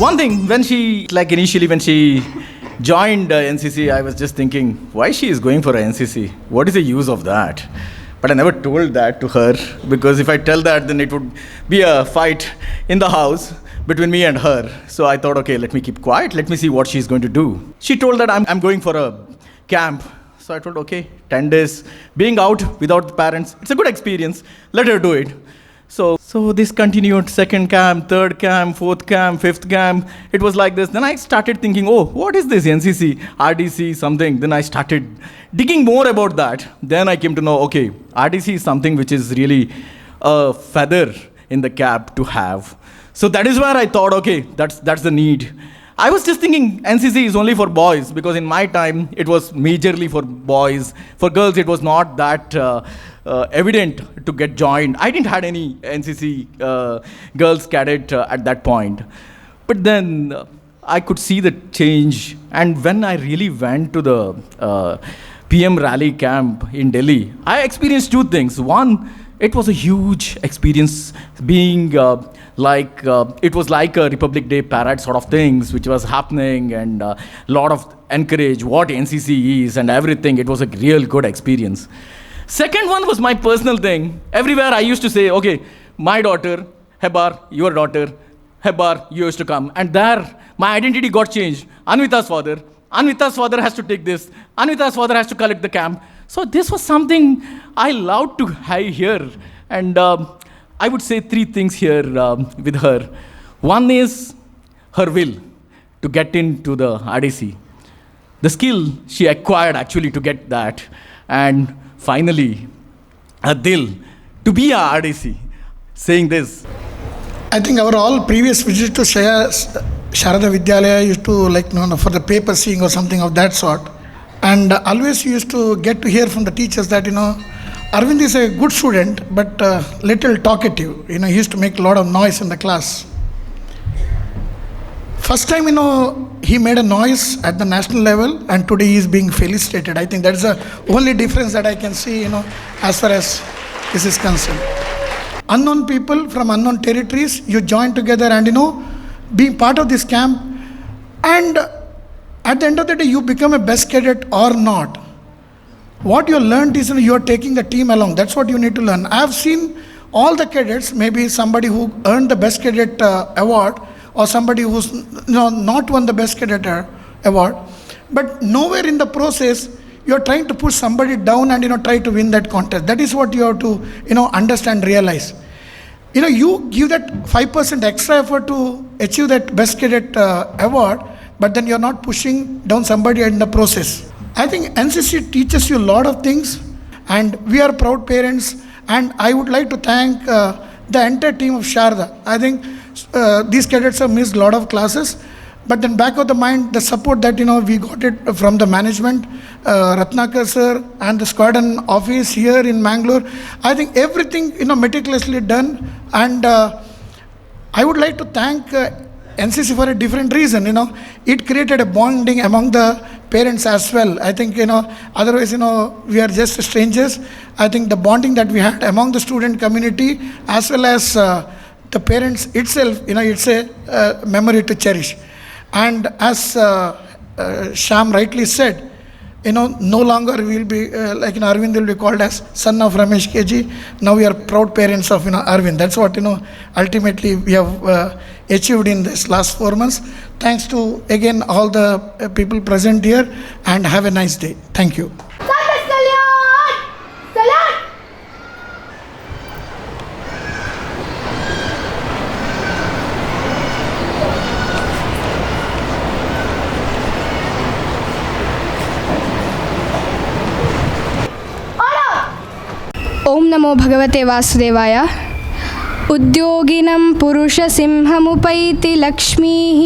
One thing, initially when she joined NCC, I was just thinking, why she is going for a NCC? What is the use of that? But I never told that to her, because if I tell that, then it would be a fight in the house between me and her. So I thought, okay, let me keep quiet. Let me see what she's going to do. She told that I'm going for a camp. So I told, okay, 10 days, being out without the parents, it's a good experience. Let her do it. So this continued, second camp, third camp, fourth camp, fifth camp. It was like this. Then I started thinking, oh, what is this NCC, RDC, something? Then I started digging more about that. Then I came to know, okay, RDC is something which is really a feather in the cap to have. So that is where I thought, okay, that's the need. I was just thinking NCC is only for boys, because in my time it was majorly for boys. For girls it was not that evident to get joined. I didn't had any NCC girls cadet at that point. But then I could see the change. And when I really went to the PM rally camp in Delhi, I experienced two things. One, it was a huge experience being it was like a Republic Day parade sort of things which was happening, and a lot of encourage what NCC is and everything. It was a real good experience. Second one was my personal thing. Everywhere I used to say, okay, my daughter, Hebar, your daughter, Hebar, you used to come. And there, my identity got changed. Anvita's father has to take this. Anvita's father has to collect the camp. So this was something I loved to hear. And I would say three things here with her. One is her will to get into the RDC. The skill she acquired actually to get that. And finally, a dil to be a RDC. Saying this. I think our all previous visits to Sharada Vidyalaya used to for the paper seeing or something of that sort. And always used to get to hear from the teachers that, Arvind is a good student, but little talkative. He used to make a lot of noise in the class. First time, he made a noise at the national level, and today he is being felicitated. I think that's the only difference that I can see, as far as this is concerned. Unknown people from unknown territories, you join together and, being part of this camp. And at the end of the day, you become a best cadet or not. What you learned is you are taking the team along. That's what you need to learn. I have seen all the cadets, maybe somebody who earned the best cadet award, or somebody who's not won the best cadet award. But nowhere in the process, you're trying to push somebody down and try to win that contest. That is what you have to understand, realize. You give that 5% extra effort to achieve that best cadet award, but then you're not pushing down somebody in the process. I think NCC teaches you a lot of things, and we are proud parents, and I would like to thank the entire team of Sharada. I think these cadets have missed a lot of classes, but then back of the mind, the support that we got it from the management, Ratnakar sir and the squadron office here in Mangalore. I think everything meticulously done, and I would like to thank NCC for a different reason. It created a bonding among the parents as well. I think otherwise we are just strangers. I think the bonding that we had among the student community as well as the parents itself, it's a memory to cherish. And as Sham rightly said, no longer we will be Arvind will be called as son of Ramesh KG. Now we are proud parents of Arvind. That's what ultimately we have achieved in this last 4 months. Thanks to again all the people present here, and have a nice day. Thank you. ओम नमो भगवते वासुदेवाय। उद्योगिनं पुरुषसिंहमुपैति लक्ष्मीः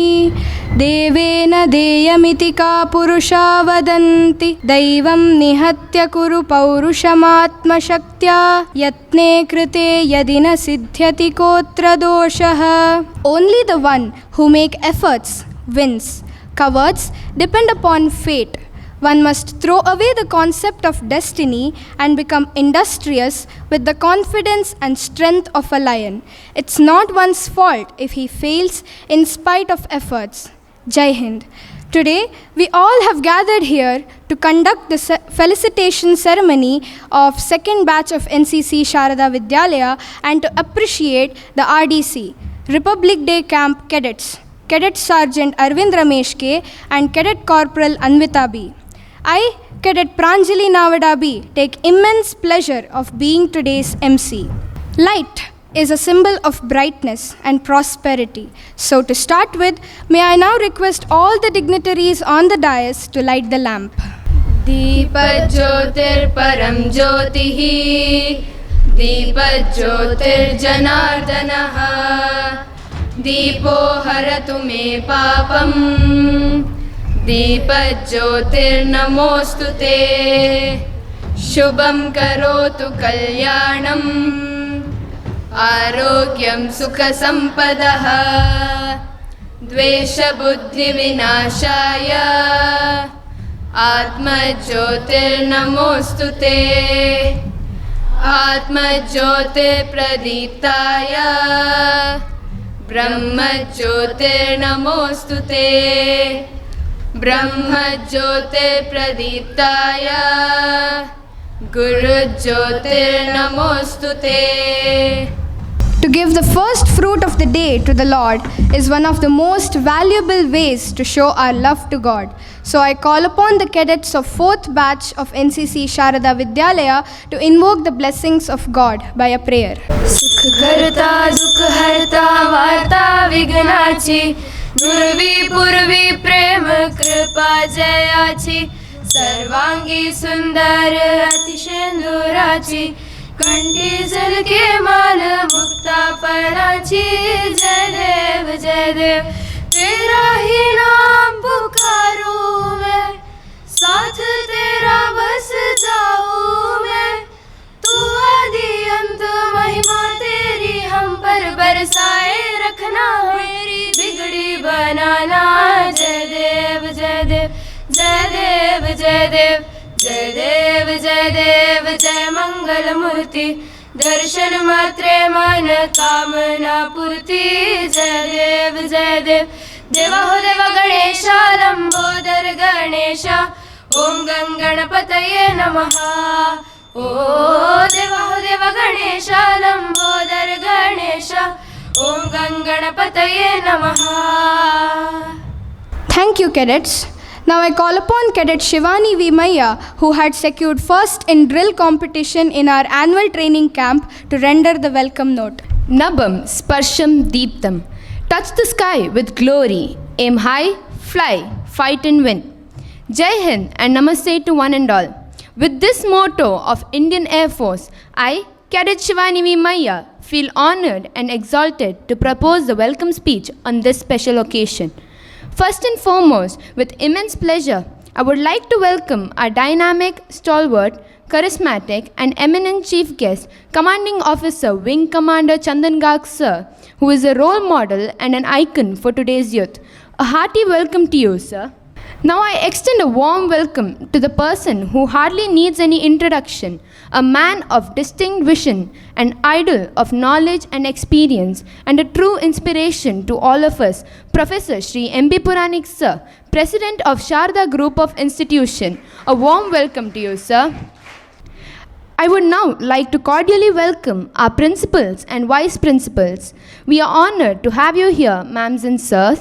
देवेन देयमिति का पुरुषा वदन्ति। दैवं निहत्य कुरु पौरुषमात्मशक्त्या यत्ने कृते यदि न सिद्ध्यति कोऽत्र दोषः। Only the one who make efforts wins. Cowards depend upon fate. one must throw away the concept of destiny and become industrious with the confidence and strength of a lion. It's not one's fault if he fails in spite of efforts. Jai Hind. Today, we all have gathered here to conduct the felicitation ceremony of second batch of NCC Sharada Vidyalaya and to appreciate the RDC, Republic Day Camp cadets, Cadet Sergeant Arvind Ramesh K and Cadet Corporal Anvita B. I, Cadet Pranjali Navada B, take immense pleasure of being today's MC. Light is a symbol of brightness and prosperity. So to start with, may I now request all the dignitaries on the dais to light the lamp. Deepajyotir param jyotihi Deepajyotir janardanaha Deepo haratu me papam Deepajyotir namostute Shubham karotu kalyanam Arogyam sukha sampadaha Dvesha buddhi vinashaya Atma jyotir namostute Atma jyotir pradiptaya Brahma jyotir namostute Brahma jyotir pradiptaya Guru jyotir namostute. To give the first fruit of the day to the Lord is one of the most valuable ways to show our love to God. So I call upon the cadets of 4th batch of NCC Sharada Vidyalaya to invoke the blessings of God by a prayer. Sukh karta dukh harta varta vignachi Nurvi purvi prem kripa jayachi Sarvangi sundar atishendurachi Kanti jal ke mal mukta parachi Jai Dev Tera hi naam pukaru main Saath tera bas jaau main Tu adi ant mahima teri hum par barsaye rakhna Meri bigdi banana Jai Dev Jai Dev Jai Dev Jai Dev Jai Dev Jai Mangal Murti Darshan matre man kamna purti Jai Dev Deva ho Deva Ganesha Lambodar Ganesha Om Ganganapataye Namaha Om Deva ho Deva Ganesha Lambodar Ganesha Om Ganganapataye Namaha. Thank you, cadets. Now I call upon Cadet Shivani V. Maya, who had secured first in drill competition in our annual training camp, to render the welcome note. Nabam Sparsham Deeptam. Touch the sky with glory. Aim high, fly, fight and win. Jai Hind and Namaste to one and all. With this motto of Indian Air Force, I, Cadet Shivani V. Maya, feel honored and exalted to propose the welcome speech on this special occasion. First and foremost, with immense pleasure, I would like to welcome our dynamic, stalwart, charismatic and eminent chief guest, Commanding Officer Wing Commander Chandan Garg Sir, who is a role model and an icon for today's youth. A hearty welcome to you, sir. Now I extend a warm welcome to the person who hardly needs any introduction, a man of distinct vision, an idol of knowledge and experience, and a true inspiration to all of us, Professor Shri M.B. Puranik Sir, President of Sharda Group of Institution. A warm welcome to you, sir. I would now like to cordially welcome our principals and vice principals. We are honored to have you here, ma'ams and sirs.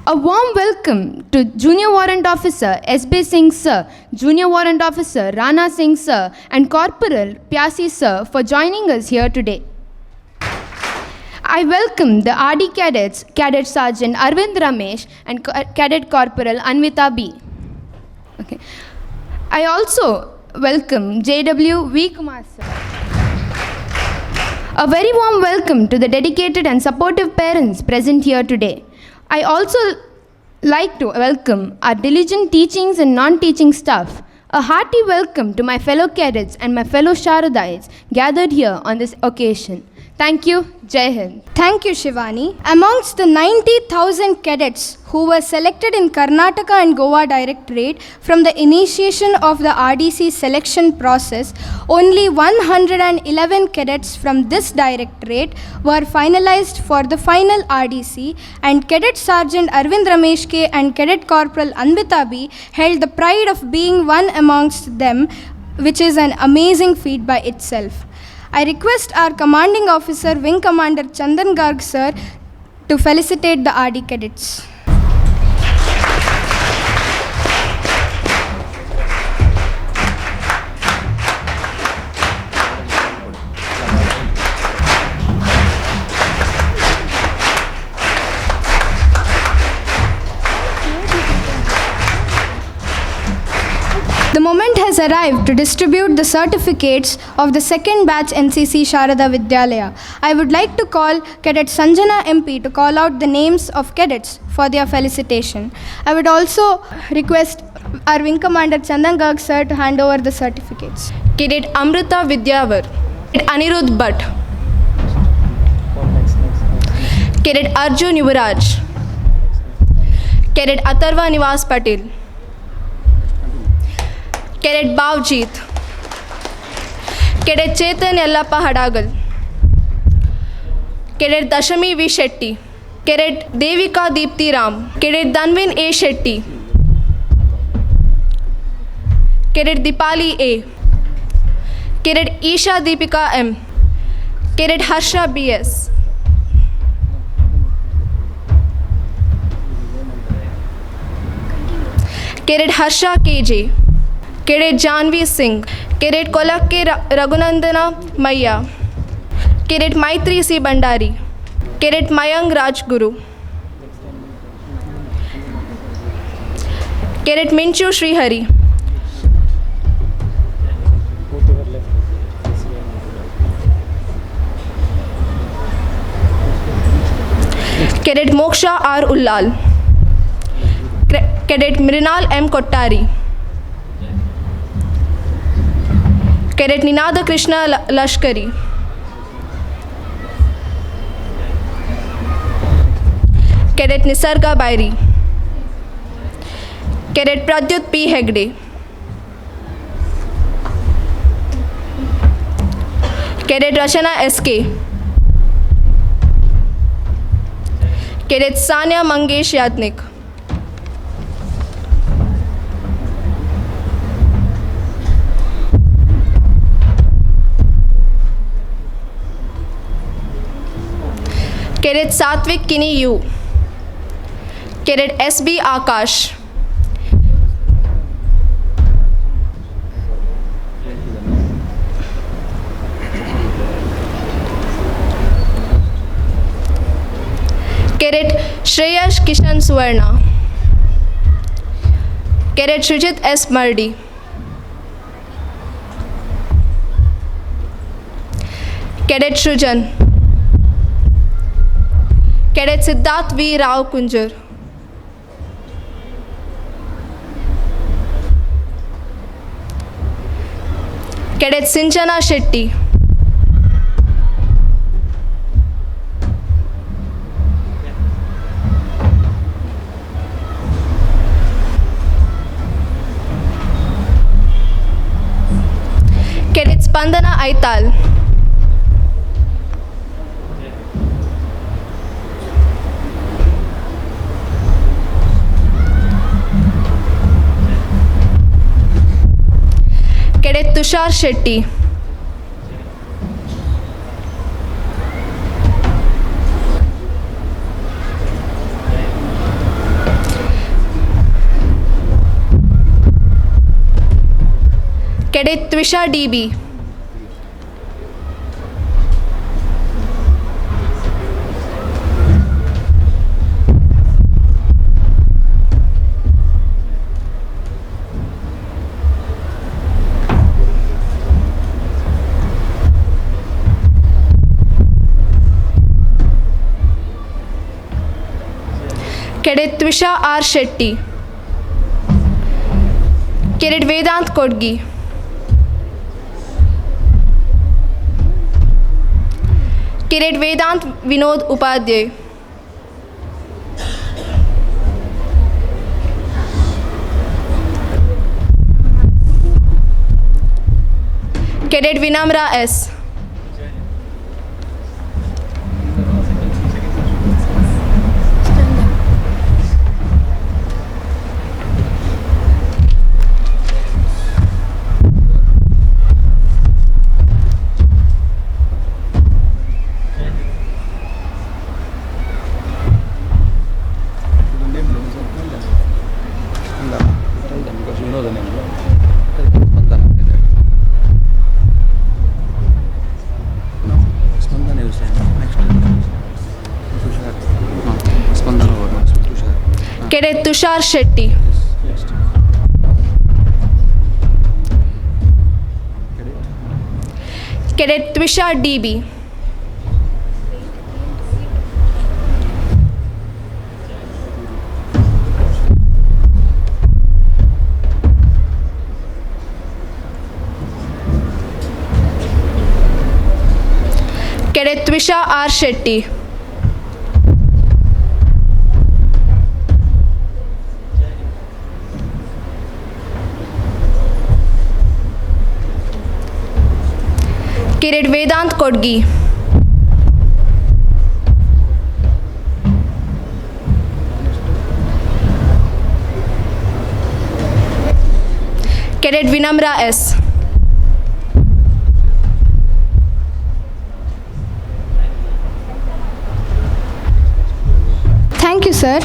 A warm welcome to Junior Warrant Officer S.B. Singh Sir, Junior Warrant Officer Rana Singh Sir, and Corporal Pyasi Sir for joining us here today. I welcome the RD cadets, Cadet Sergeant Arvind Ramesh and Cadet Corporal Anvita B. Okay. I also welcome JW V. Kumar Sir. A very warm welcome to the dedicated and supportive parents present here today. I also like to welcome our diligent teachings and non-teaching staff. A hearty welcome to my fellow cadets and my fellow Sharadaites gathered here on this occasion. Thank you. Jai Hind. Thank you, Shivani. Amongst the 90,000 cadets who were selected in Karnataka and Goa Directorate from the initiation of the RDC selection process, only 111 cadets from this directorate were finalized for the final RDC, and Cadet Sergeant Arvind Ramesh K and Cadet Corporal Anvita B held the pride of being one amongst them, which is an amazing feat by itself. I request our Commanding Officer, Wing Commander Chandan Garg sir, to felicitate the RD cadets. The moment has arrived to distribute the certificates of the second batch NCC Sharada Vidyalaya. I would like to call Cadet Sanjana MP to call out the names of cadets for their felicitation. I would also request our Wing Commander Chandan Garg sir to hand over the certificates. Cadet Amrita Vidyavar. Cadet Anirudh Bhatt. Cadet Arjun Yuvaraj. Cadet Atharva Nivas Patil. Cadet Bhavjeet. Cadet Chetan Yallappa Hadagal. Cadet Dashami V. Shetty. Cadet Devika Deepti Ram. Cadet Danvin A. Shetty. Cadet Dipali A. Cadet Isha Deepika M. Cadet Harsha B.S. Cadet Harsha K.J. Cadet Janvi Singh. Cadet Kolakke Raghunandana Maya. Cadet Maitri C. Bandari. Cadet Mayang Rajguru. Cadet Minchu Srihari. Cadet Moksha R. Ullal. Cadet Mrinal M. Kottari. Cadet Ninada Krishna Lashkari. Cadet Nisarga Bairi. Cadet Pradyut P. Hegde. Cadet Rachana S.K. Cadet Sanya Mangesh Yadnik. Cadet Satvik Kini U. Cadet S.B. Akash. Cadet Shreyash Kishan Suvarna. Cadet Srijit S. Mardi. Cadet Shrujan. Cadet Siddharth V. Rao Kunjar. Cadet Sinchana Shetty. Cadet Spandana Aital. Cadet Tushar Shetty. Cadet Twisha DB. Cadet Twisha R. Shetty. Cadet Vedant Kodgi. Cadet Vedant Vinod Upadhyay. Cadet Vinamra S. Cadet Tushar Shetty. Cadet Twisha DB. Cadet Twisha R. Shetty. Cadet Vedant Kodgi. Cadet Vinamra S. Thank you, sir.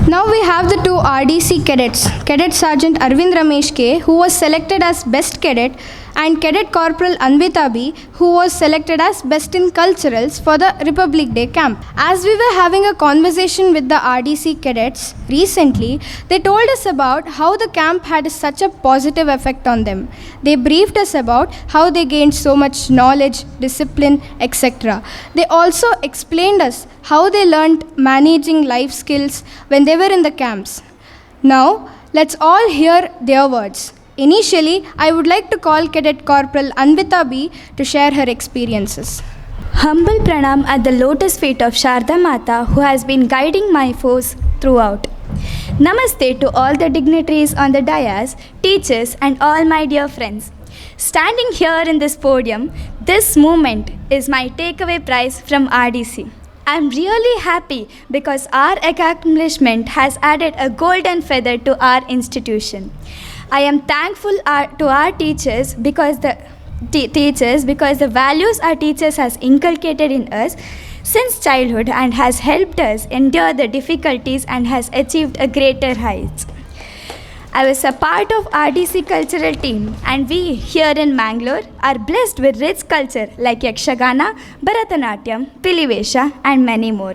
Now we have the two RDC cadets, Cadet Sergeant Arvind Ramesh K, who was selected as Best Cadet, and Cadet Corporal Anvita B, who was selected as Best in Culturals for the Republic Day camp. As we were having a conversation with the RDC cadets recently, they told us about how the camp had such a positive effect on them. They briefed us about how they gained so much knowledge, discipline, etc. They also explained us how they learned managing life skills when they were in the camps. Now, let's all hear their words. Initially, I would like to call Cadet Corporal Anvita B to share her experiences. Humble pranam at the lotus feet of Sharada Mata, who has been guiding my force throughout. Namaste to all the dignitaries on the dais, teachers and all my dear friends. Standing here in this podium, this moment is my takeaway prize from RDC. I am really happy because our accomplishment has added a golden feather to our institution. I am thankful to our teachers because the values our teachers has inculcated in us since childhood and has helped us endure the difficulties and has achieved a greater heights. I was a part of RDC cultural team, and we here in Mangalore are blessed with rich culture like Yakshagana, Bharatanatyam, Pilivesha and many more.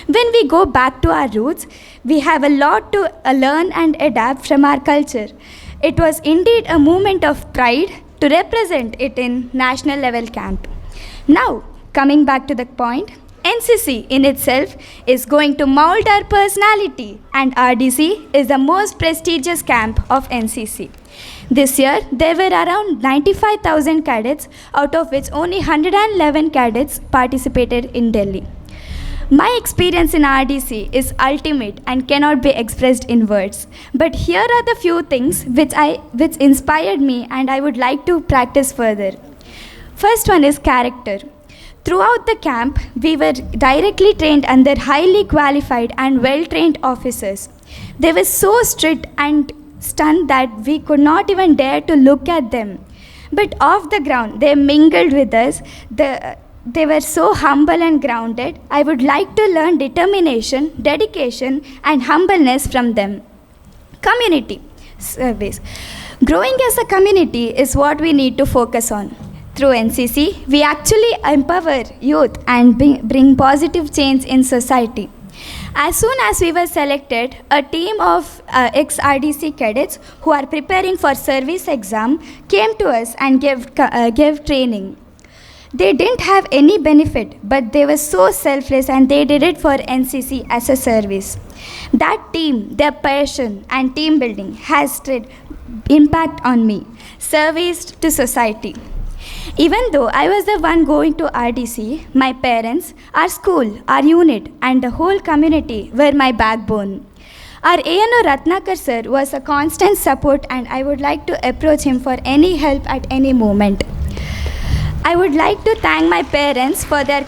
When we go back to our roots, we have a lot to learn and adapt from our culture. It was indeed a moment of pride to represent it in national level camp. Now, coming back to the point, NCC in itself is going to mold our personality, and RDC is the most prestigious camp of NCC. This year, there were around 95,000 cadets, out of which only 111 cadets participated in Delhi. My experience in RDC is ultimate and cannot be expressed in words. But here are the few things which inspired me and I would like to practice further. First one is character. Throughout the camp, we were directly trained under highly qualified and well-trained officers. They were so strict and stunned that we could not even dare to look at them. But off the ground, they mingled with us. They were so humble and grounded. I would like to learn determination, dedication, and humbleness from them. Community service. Growing as a community is what we need to focus on. Through NCC, we actually empower youth and bring positive change in society. As soon as we were selected, a team of ex-RDC cadets who are preparing for service exam came to us and gave training. They didn't have any benefit, but they were so selfless and they did it for NCC as a service. That team, their passion and team building has had impact on me, service to society. Even though I was the one going to RDC, my parents, our school, our unit, and the whole community were my backbone. Our ANO Ratnakar sir was a constant support, and I would like to approach him for any help at any moment. I would like to thank my parents for their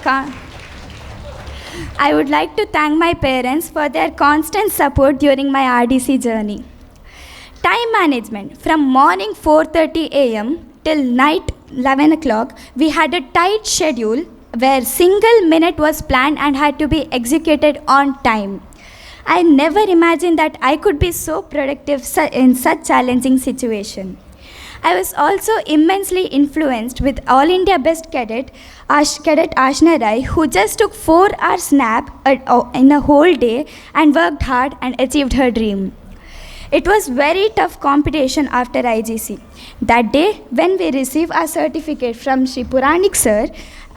constant support during my RDC journey. Time management. From morning 4:30 a.m. till night 11 o'clock, we had a tight schedule where single minute was planned and had to be executed on time. I never imagined that I could be so productive in such challenging situation. I was also immensely influenced with All India Best Cadet Ashna Rai, who just took 4 hours nap in a whole day and worked hard and achieved her dream. It was very tough competition after IGC. That day, when we received our certificate from Sri Puranik sir,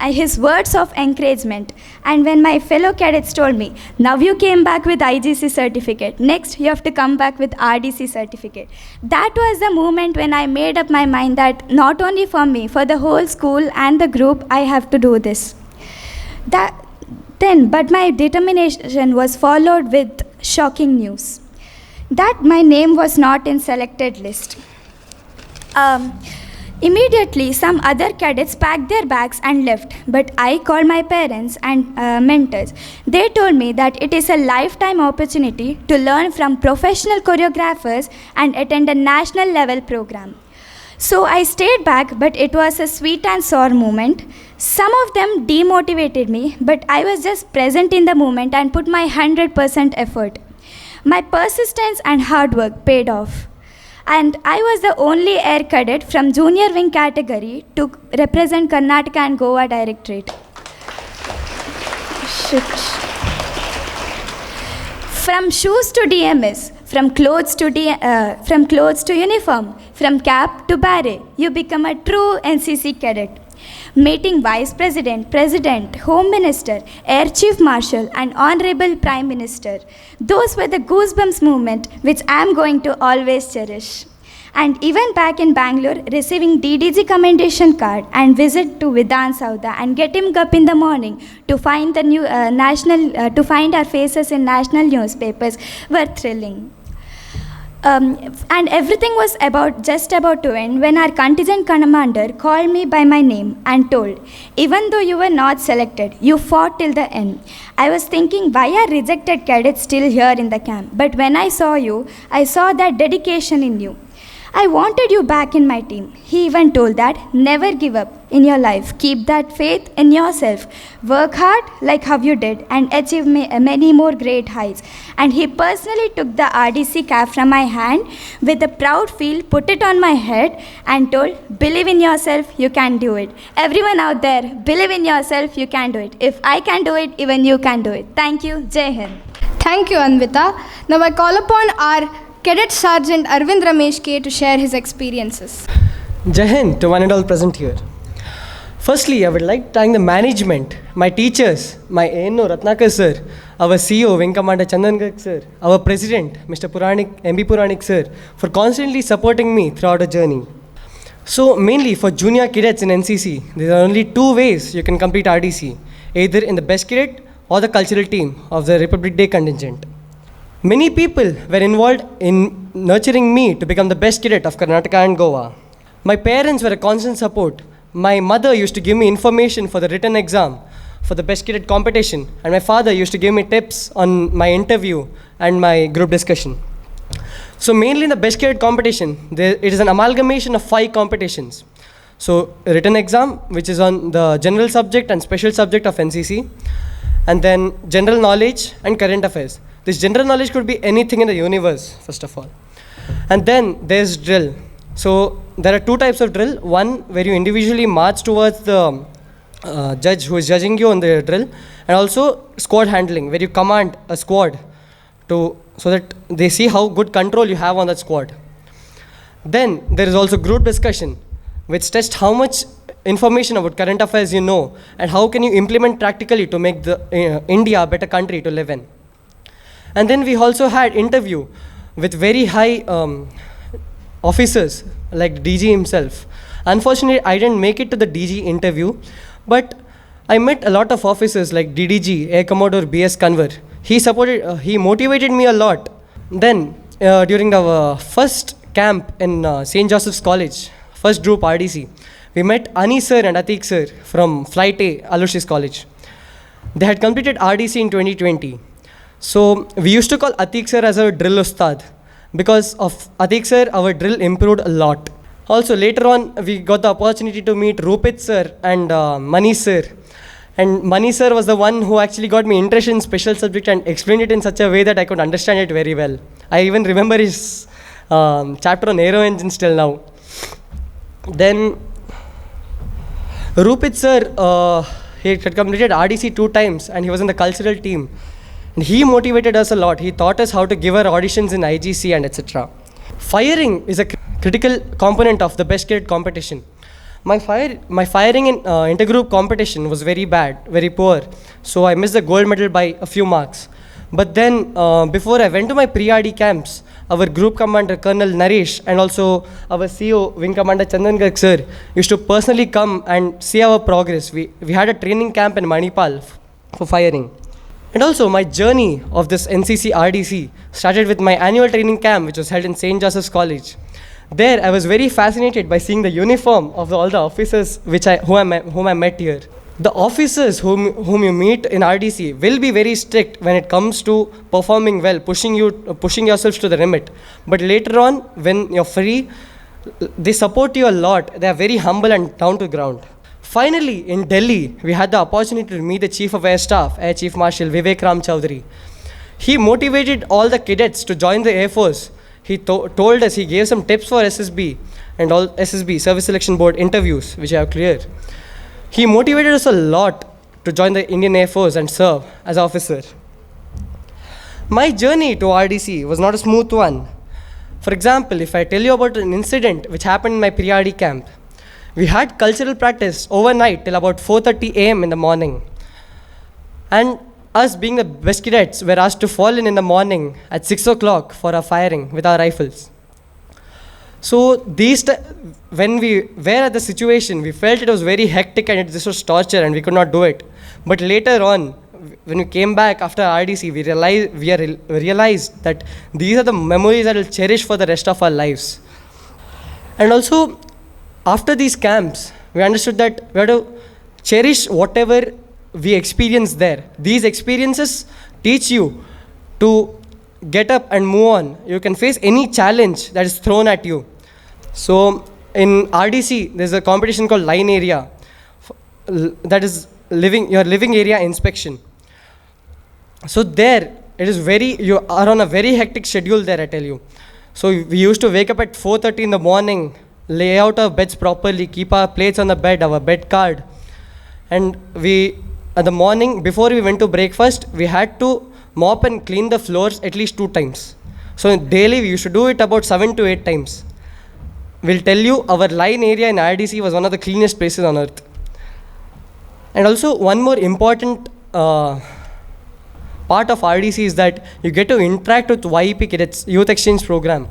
his words of encouragement, and when my fellow cadets told me, now you came back with IGC certificate, next you have to come back with RDC certificate. That was the moment when I made up my mind that not only for me, for the whole school and the group, I have to do this. But my determination was followed with shocking news that my name was not in selected list. Immediately, some other cadets packed their bags and left, but I called my parents and mentors. They told me that it is a lifetime opportunity to learn from professional choreographers and attend a national level program. So I stayed back, but it was a sweet and sour moment. Some of them demotivated me, but I was just present in the moment and put my 100% effort. My persistence and hard work paid off. And I was the only air cadet from junior wing category to represent Karnataka and Goa Directorate. From shoes to DMS, from clothes to uniform, from cap to beret, you become a true NCC cadet. Meeting Vice President, President, Home Minister, Air Chief Marshal and Honorable Prime Minister. Those were the goosebumps moment which I am going to always cherish. And even back in Bangalore, receiving DDG commendation card and visit to Vidhan Sauda and getting up in the morning to find the new to find our faces in national newspapers were thrilling. And everything was just about to end when our contingent commander called me by my name and told, even though you were not selected, you fought till the end. I was thinking, why are rejected cadets still here in the camp? But when I saw you, I saw that dedication in you. I wanted you back in my team. He even told that, never give up in your life. Keep that faith in yourself. Work hard like how you did and achieve many more great heights. And he personally took the RDC cap from my hand with a proud feel, put it on my head and told, believe in yourself, you can do it. Everyone out there, believe in yourself, you can do it. If I can do it, even you can do it. Thank you. Jai Hind. Thank you, Anvita. Now I call upon our Cadet Sergeant Arvind Ramesh K to share his experiences. Jai Hind to one and all present here. Firstly, I would like to thank the management, my teachers, my ANO Ratnakar sir, our CEO Wing Commander Chandan Garg sir, our President Mr. Puranik, MB Puranik sir, for constantly supporting me throughout the journey. So mainly for junior cadets in NCC, there are only 2 ways you can complete RDC, either in the best cadet or the cultural team of the Republic Day contingent. Many people were involved in nurturing me to become the best cadet of Karnataka and Goa. My parents were a constant support. My mother used to give me information for the written exam, for the best cadet competition, and my father used to give me tips on my interview and my group discussion. So mainly in the best cadet competition, it is an amalgamation of 5 competitions. So written exam, which is on the general subject and special subject of NCC, and then general knowledge and current affairs. This general knowledge could be anything in the universe, first of all. And then there's drill. So there are 2 types of drill. One where you individually march towards the judge who is judging you on the drill, and also squad handling, where you command a squad so that they see how good control you have on that squad. Then there is also group discussion, which tests how much information about current affairs you know and how can you implement practically to make India a better country to live in. And then we also had interview with very high officers like DG himself, Unfortunately, I didn't make it to the DG interview, but I met a lot of officers like DDG, Air Commodore BS Kanwar. He motivated me a lot. Then, during our first camp in St. Joseph's College, first group RDC, we met Ani sir and Atik sir from Flight A, Aloysius College. They had completed RDC in 2020. So we used to call Atik sir as our drill ustad. Because of Atik sir, our drill improved a lot. Also, later on, we got the opportunity to meet Rupit sir and Mani sir. And Mani sir was the one who actually got me interested in special subject and explained it in such a way that I could understand it very well. I even remember his chapter on aero engines till now. Then Rupit sir, he had completed RDC 2 times and he was in the cultural team. And he motivated us a lot. He taught us how to give our auditions in IGC and etc. Firing is a critical component of the best cadet competition. My firing in intergroup competition was very bad, very poor. So I missed the gold medal by a few marks. But then before I went to my pre-RD camps, our group commander Colonel Naresh and also our CO Wing Commander Chandan Garg sir used to personally come and see our progress. We had a training camp in Manipal for firing. And also my journey of this NCC RDC started with my annual training camp which was held in St. Joseph's College. There I was very fascinated by seeing the uniform of all the officers whom I met here. The officers whom you meet in RDC will be very strict when it comes to performing well, pushing yourselves to the limit. But later on, when you're free, they support you a lot. They are very humble and down to ground. Finally, in Delhi, we had the opportunity to meet the Chief of Air Staff, Air Chief Marshal Vivek Ram Chaudhary. He motivated all the cadets to join the Air Force. He told us, he gave some tips for SSB and all SSB, Service Selection Board interviews, which I have cleared. He motivated us a lot to join the Indian Air Force and serve as an officer. My journey to RDC was not a smooth one. For example, if I tell you about an incident which happened in my pre-RD camp, we had cultural practice overnight till about 4:30 a.m. in the morning. And us being the best cadets were asked to fall in the morning at 6 o'clock for our firing with our rifles. So when we were at the situation, we felt it was very hectic and this was torture and we could not do it. But later on, when we came back after RDC, we realized that these are the memories that we'll cherish for the rest of our lives. And also, after these camps, we understood that we had to cherish whatever we experienced there. These experiences teach you to get up and move on. You can face any challenge that is thrown at you. So in RDC, there's a competition called Line Area, that is your living area inspection. So there, you are on a very hectic schedule there, I tell you. So we used to wake up at 4:30 in the morning, lay out our beds properly, keep our plates on the bed, our bed card. And at the morning, before we went to breakfast, we had to mop and clean the floors at least 2 times. So daily, we used to do it about 7 to 8 times. We'll tell you, our line area in RDC was one of the cleanest places on earth. And also, one more important part of RDC is that you get to interact with YEP cadets, Youth Exchange Program.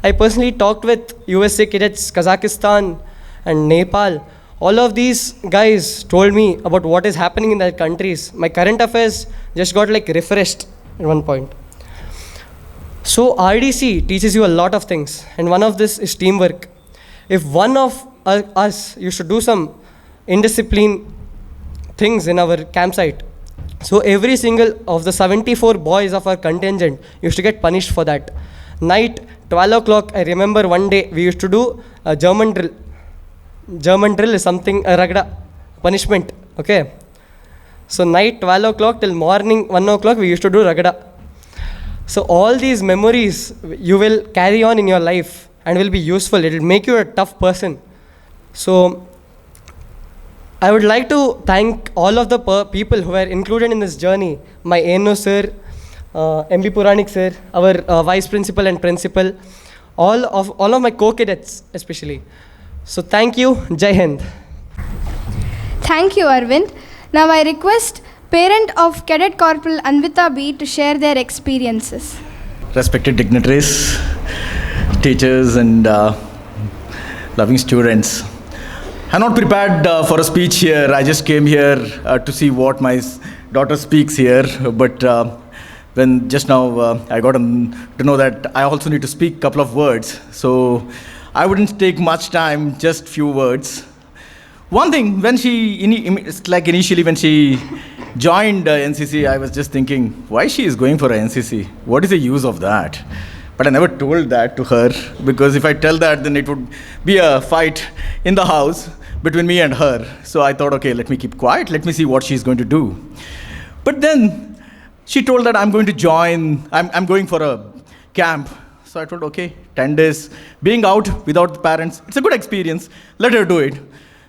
I personally talked with USA cadets, Kazakhstan and Nepal. All of these guys told me about what is happening in their countries. My current affairs just got refreshed at one point. So RDC teaches you a lot of things, and one of this is teamwork. If one of us used to do some indisciplined things in our campsite, so every single of the 74 boys of our contingent used to get punished for that. Night, 12 o'clock, I remember one day we used to do a German drill. German drill is something, a ragda, punishment, okay? So night 12 o'clock till morning 1 o'clock we used to do ragda. So all these memories you will carry on in your life and will be useful. It will make you a tough person. So I would like to thank all of the people who were included in this journey. My ANO sir, MB Puranik sir, our vice principal and principal, all of my co-cadets especially. So thank you, Jai Hind. Thank you, Arvind. Now I request parent of Cadet Corporal Anvita B to share their experiences. Respected dignitaries, teachers and loving students. I'm not prepared for a speech here. I just came here to see what my daughter speaks here. But when just now I got to know that I also need to speak a couple of words. So I wouldn't take much time, just few words. One thing, when it's like initially when she joined NCC, I was just thinking, why she is going for a NCC? What is the use of that? But I never told that to her, because if I tell that, then it would be a fight in the house between me and her. So I thought, okay, let me keep quiet. Let me see what she's going to do. But then she told that I'm going to join, I'm going for a camp. So I told, okay, 10 days, being out without the parents, it's a good experience. Let her do it.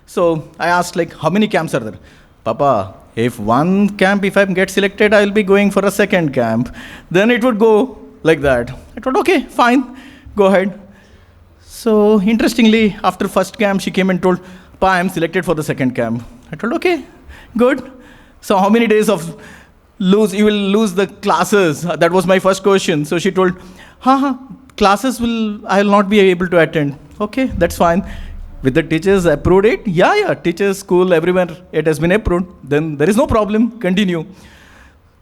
So I asked, like, how many camps are there? Papa, if one camp, if I get selected, I'll be going for a second camp. Then it would go like that. I told, okay, fine, go ahead. So interestingly, after first camp, she came and told, Pa, I'm selected for the second camp. I told, okay, good. So how many days of you will lose the classes? That was my first question. So she told, classes I will not be able to attend. Okay, that's fine. With the teachers approved it? Yeah, teachers, school, everywhere, it has been approved. Then there is no problem, continue.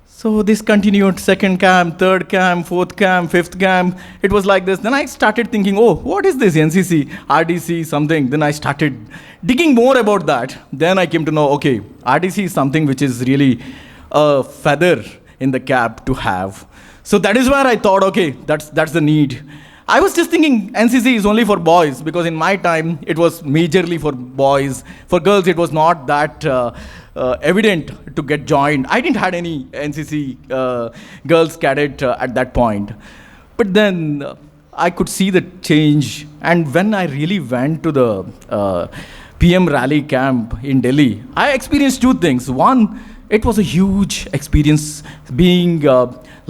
So this continued, second camp, third camp, fourth camp, fifth camp. It was like this. Then I started thinking, oh, what is this NCC, RDC, something? Then I started digging more about that. Then I came to know, okay, RDC is something which is really a feather in the cap to have. So that is where I thought, okay, that's the need. I was just thinking NCC is only for boys, because in my time, it was majorly for boys. For girls, it was not that evident to get joined. I didn't had any NCC girls cadet at that point. But then I could see the change. And when I really went to the PM rally camp in Delhi, I experienced two things. One, it was a huge experience being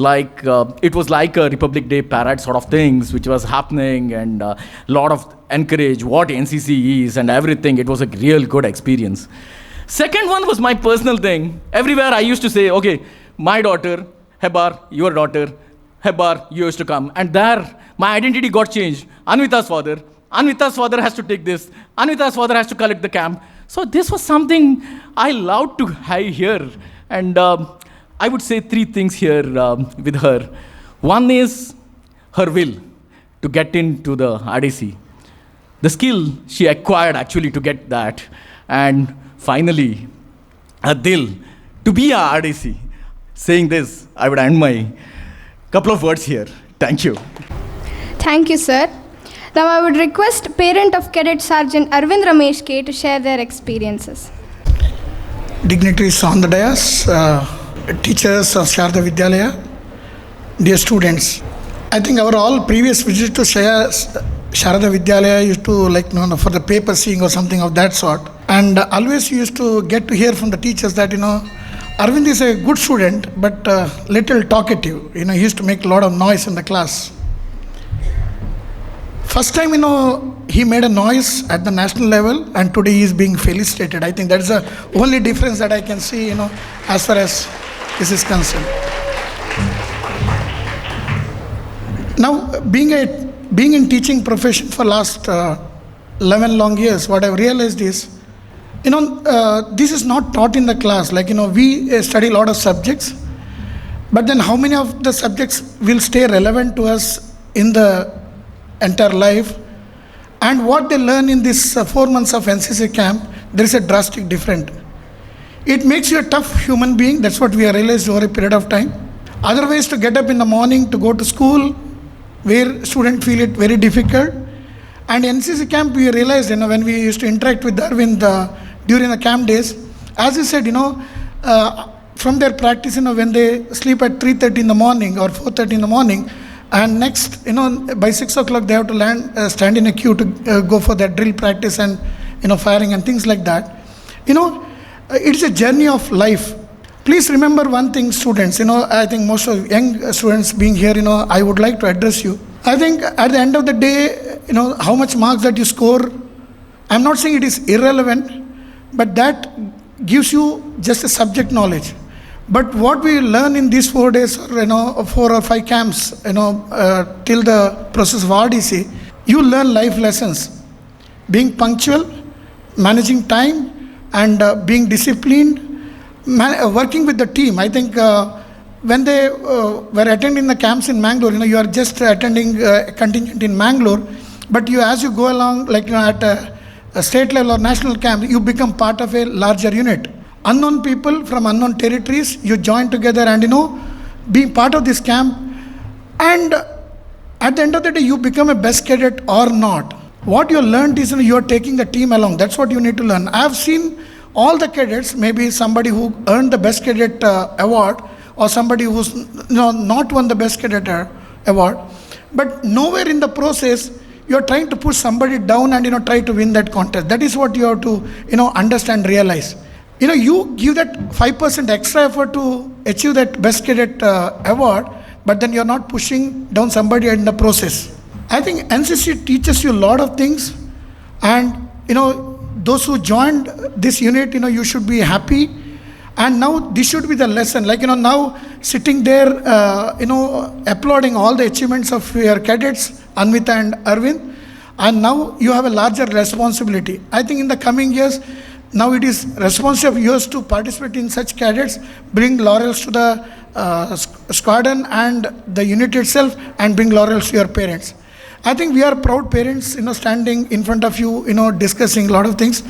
it was like a Republic Day parade sort of things which was happening, and a lot of encourage what NCC is and everything. It was a real good experience. Second one was my personal thing. Everywhere I used to say, okay, my daughter, Hebar, your daughter, Hebar, you used to come. And there, my identity got changed. Anvita's father has to take this. Anvita's father has to collect the camp. So this was something I loved to hear. And I would say three things here with her. One is her will to get into the RDC. The skill she acquired actually to get that. And finally, a dil to be a RDC. Saying this, I would end my couple of words here. Thank you. Thank you, sir. Now I would request parent of Cadet Sergeant Arvind Ramesh K to share their experiences. Dignitaries on the dais, teachers of Sharada Vidyalaya, dear students. I think our all previous visits to Sharada Vidyalaya used to for the paper seeing or something of that sort. And always used to get to hear from the teachers that, Arvind is a good student, but little talkative. He used to make a lot of noise in the class. First time, he made a noise at the national level, and today he is being felicitated. I think that is the only difference that I can see, as far as this is concerned. Now, being in teaching profession for last 11 long years, what I've realized is, this is not taught in the class. We study a lot of subjects, but then how many of the subjects will stay relevant to us in the entire life? And what they learn in this 4 months of NCC camp, there is a drastic difference. It makes you a tough human being. That's what we have realized over a period of time. Otherwise, to get up in the morning to go to school, where students feel it very difficult. And NCC camp, we realized, when we used to interact with Arvind during the camp days, as he said, from their practice, when they sleep at 3:30 in the morning or 4:30 in the morning, and next, by 6 o'clock, they have to stand in a queue to go for their drill practice and, firing and things like that. It's a journey of life. Please remember one thing, students. I think most of young students being here, I would like to address you. I think at the end of the day, how much marks that you score, I'm not saying it is irrelevant, but that gives you just a subject knowledge. But what we learn in these 4 days, or 4 or 5 camps, till the process of RDC, you learn life lessons. Being punctual, managing time and being disciplined, working with the team. I think when they were attending the camps in Mangalore, you are just attending a contingent in Mangalore, but as you go along, at a state level or national camp, you become part of a larger unit. Unknown people from unknown territories, you join together and being part of this camp, and at the end of the day, you become a best cadet or not. What you learned is you are taking the team along. That's what you need to learn. I have seen all the cadets, maybe somebody who earned the best cadet award, or somebody who's not won the best cadet award, but nowhere in the process you are trying to push somebody down and try to win that contest. That is what you have to understand, realize. You give that 5% extra effort to achieve that best cadet award, but then you're not pushing down somebody in the process. I think NCC teaches you a lot of things, and those who joined this unit, you should be happy. And now this should be the lesson. Now sitting there, applauding all the achievements of your cadets, Anvita and Arvind, and now you have a larger responsibility. I think in the coming years, now it is responsibility of yours to participate in such cadets, bring laurels to the squadron and the unit itself, and bring laurels to your parents. I think we are proud parents, standing in front of you, discussing a lot of things.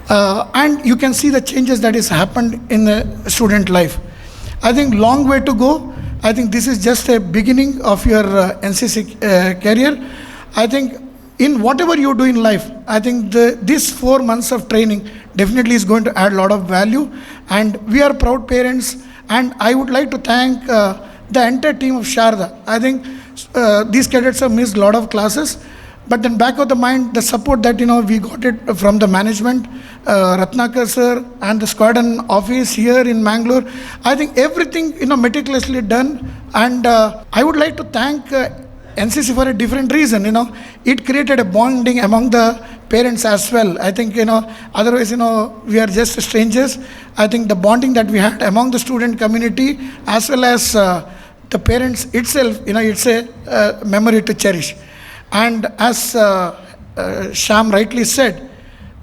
And you can see the changes that has happened in the student life. I think long way to go. I think this is just a beginning of your NCC career. I think in whatever you do in life, I think this 4 months of training definitely is going to add a lot of value. And we are proud parents. And I would like to thank the entire team of Sharada. I think these cadets have missed a lot of classes. But then back of the mind, the support that we got it from the management, Ratnakar sir and the squadron office here in Mangalore. I think everything meticulously done, and I would like to thank NCC for a different reason. It created a bonding among the parents as well. I think otherwise we are just strangers. I think the bonding that we had among the student community as well as the parents itself, it's a memory to cherish. And as Shyam rightly said,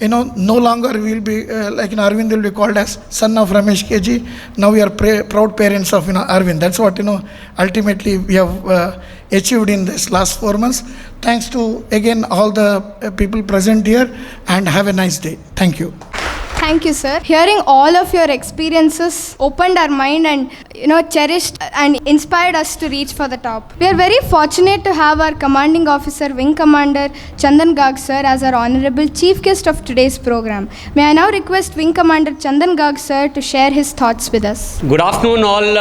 no longer we will be, Arvind will be called as son of Ramesh KG. Now we are proud parents of, Arvind. That's what, ultimately we have achieved in this last 4 months. Thanks to, again, all the people present here, and have a nice day. Thank you. Thank you, sir. Hearing all of your experiences opened our mind and, cherished and inspired us to reach for the top. We are very fortunate to have our commanding officer, Wing Commander Chandan Garg, sir, as our honorable chief guest of today's program. May I now request Wing Commander Chandan Garg, sir, to share his thoughts with us. Good afternoon, all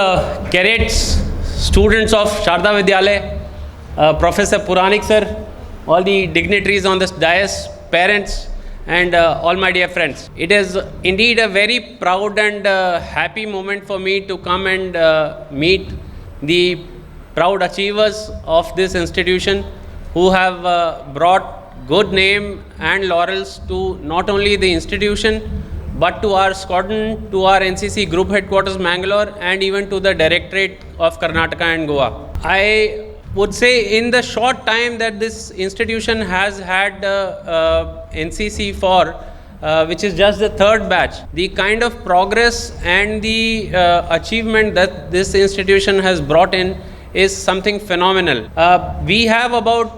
cadets, students of Sharada Vidyalaya, Professor Puranik, sir, all the dignitaries on this dais, parents, and all my dear friends. It is indeed a very proud and happy moment for me to come and meet the proud achievers of this institution who have brought good name and laurels to not only the institution but to our squadron, to our NCC group headquarters Mangalore, and even to the Directorate of Karnataka and Goa. I would say in the short time that this institution has had NCC for, which is just the third batch, the kind of progress and the achievement that this institution has brought in is something phenomenal. We have about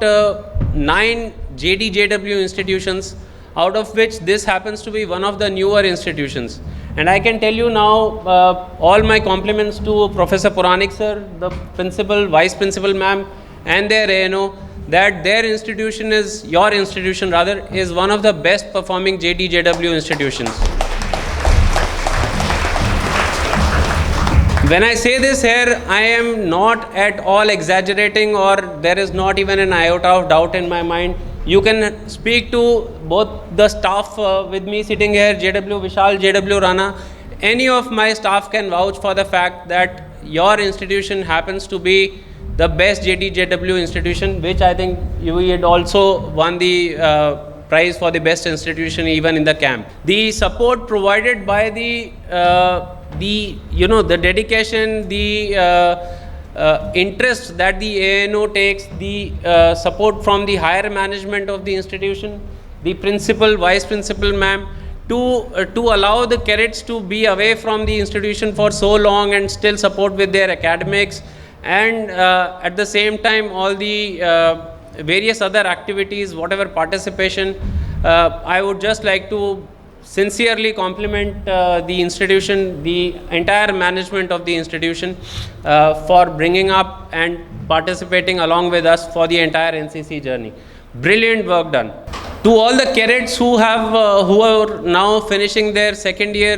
9 JDJW institutions, out of which this happens to be one of the newer institutions. And I can tell you now, all my compliments to Professor Puranik sir, the principal, vice principal ma'am, and their ANO, that their institution is, your institution rather, is one of the best performing JDJW institutions. When I say this here, I am not at all exaggerating, or there is not even an iota of doubt in my mind. You can speak to both the staff with me sitting here, JW Vishal, JW Rana. Any of my staff can vouch for the fact that your institution happens to be the best JDJW institution, which I think you had also won the prize for the best institution even in the camp. The support provided by the dedication, the interest that the ANO takes, the support from the higher management of the institution, the principal, vice principal ma'am, to allow the cadets to be away from the institution for so long and still support with their academics, and at the same time all the various other activities, whatever participation. I would just like to sincerely compliment the institution, the entire management of the institution, for bringing up and participating along with us for the entire NCC journey. Brilliant work done. To all the cadets who are now finishing their second year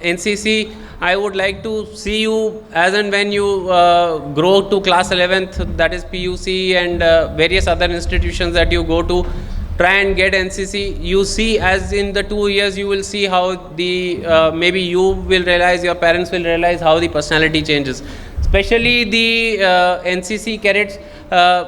NCC, I would like to see you as and when you grow to class 11th, that is PUC, and various other institutions that you go to. Try and get NCC. You see, as in the 2 years, you will see how the maybe you will realize, your parents will realize how the personality changes. Especially the NCC cadets.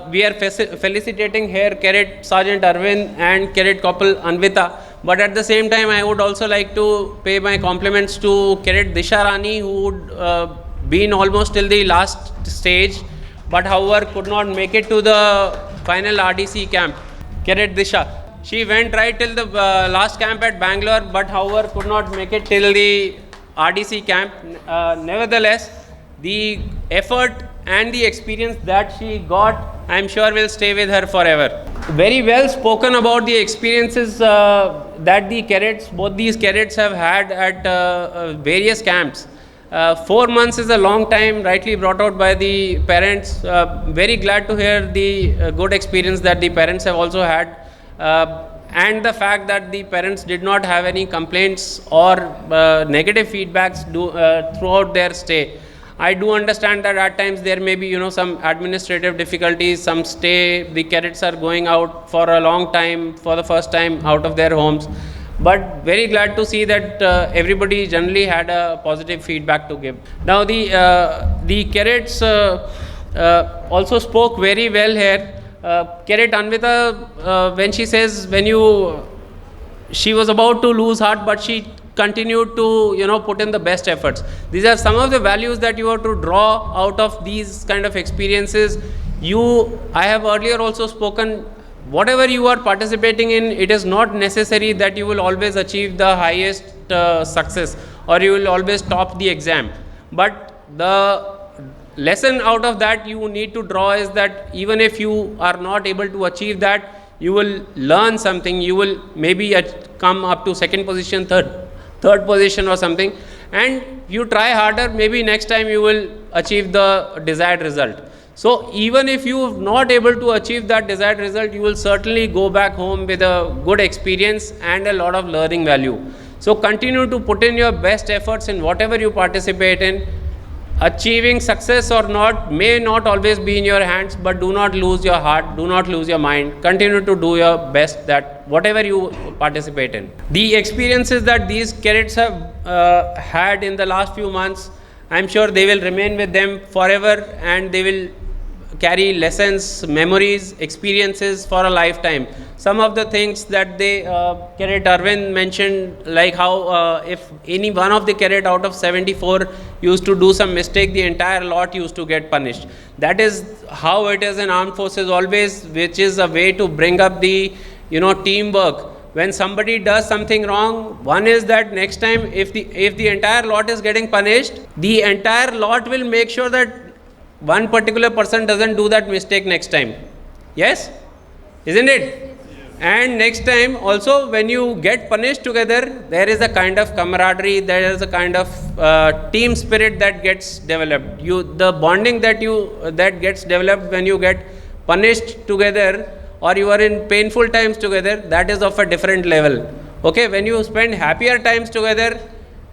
We are felicitating here Cadet Sergeant Arvind and Cadet Corporal Anvita. But at the same time, I would also like to pay my compliments to Cadet Disha Rani, who would been almost till the last stage, but however could not make it to the final RDC camp. Cadet Disha, she went right till the last camp at Bangalore, but however could not make it till the RDC camp. Nevertheless, the effort and the experience that she got, I am sure will stay with her forever. Very well spoken about the experiences that the cadets, both these cadets have had at various camps. 4 months is a long time, rightly brought out by the parents. Very glad to hear the good experience that the parents have also had, and the fact that the parents did not have any complaints or negative feedbacks throughout their stay. I do understand that at times there may be, some administrative difficulties, some stay, the cadets are going out for a long time, for the first time out of their homes. But very glad to see that everybody generally had a positive feedback to give. Now the cadets also spoke very well here. Cadet Anvita, when she says, she was about to lose heart, but she continued to put in the best efforts. These are some of the values that you have to draw out of these kind of experiences. I have earlier also spoken, whatever you are participating in, it is not necessary that you will always achieve the highest success or you will always top the exam. But the lesson out of that you need to draw is that even if you are not able to achieve that, you will learn something. You will maybe come up to second position, third position or something, and you try harder, maybe next time you will achieve the desired result. So even if you are not able to achieve that desired result, you will certainly go back home with a good experience and a lot of learning value. So continue to put in your best efforts in whatever you participate in. Achieving success or not may not always be in your hands, but do not lose your heart, do not lose your mind. Continue to do your best, that whatever you participate in. The experiences that these cadets have had in the last few months, I'm sure they will remain with them forever, and they will carry lessons, memories, experiences for a lifetime. Some of the things that Cadet Arvind mentioned, like how if any one of the cadet out of 74 used to do some mistake, the entire lot used to get punished. That is how it is in armed forces always, which is a way to bring up the teamwork. When somebody does something wrong, one is that next time if the entire lot is getting punished, the entire lot will make sure that one particular person doesn't do that mistake next time. Yes? Isn't it? And next time also, when you get punished together, there is a kind of camaraderie, there is a kind of team spirit that gets developed. The bonding that gets developed when you get punished together, or you are in painful times together, that is of a different level. Okay, when you spend happier times together,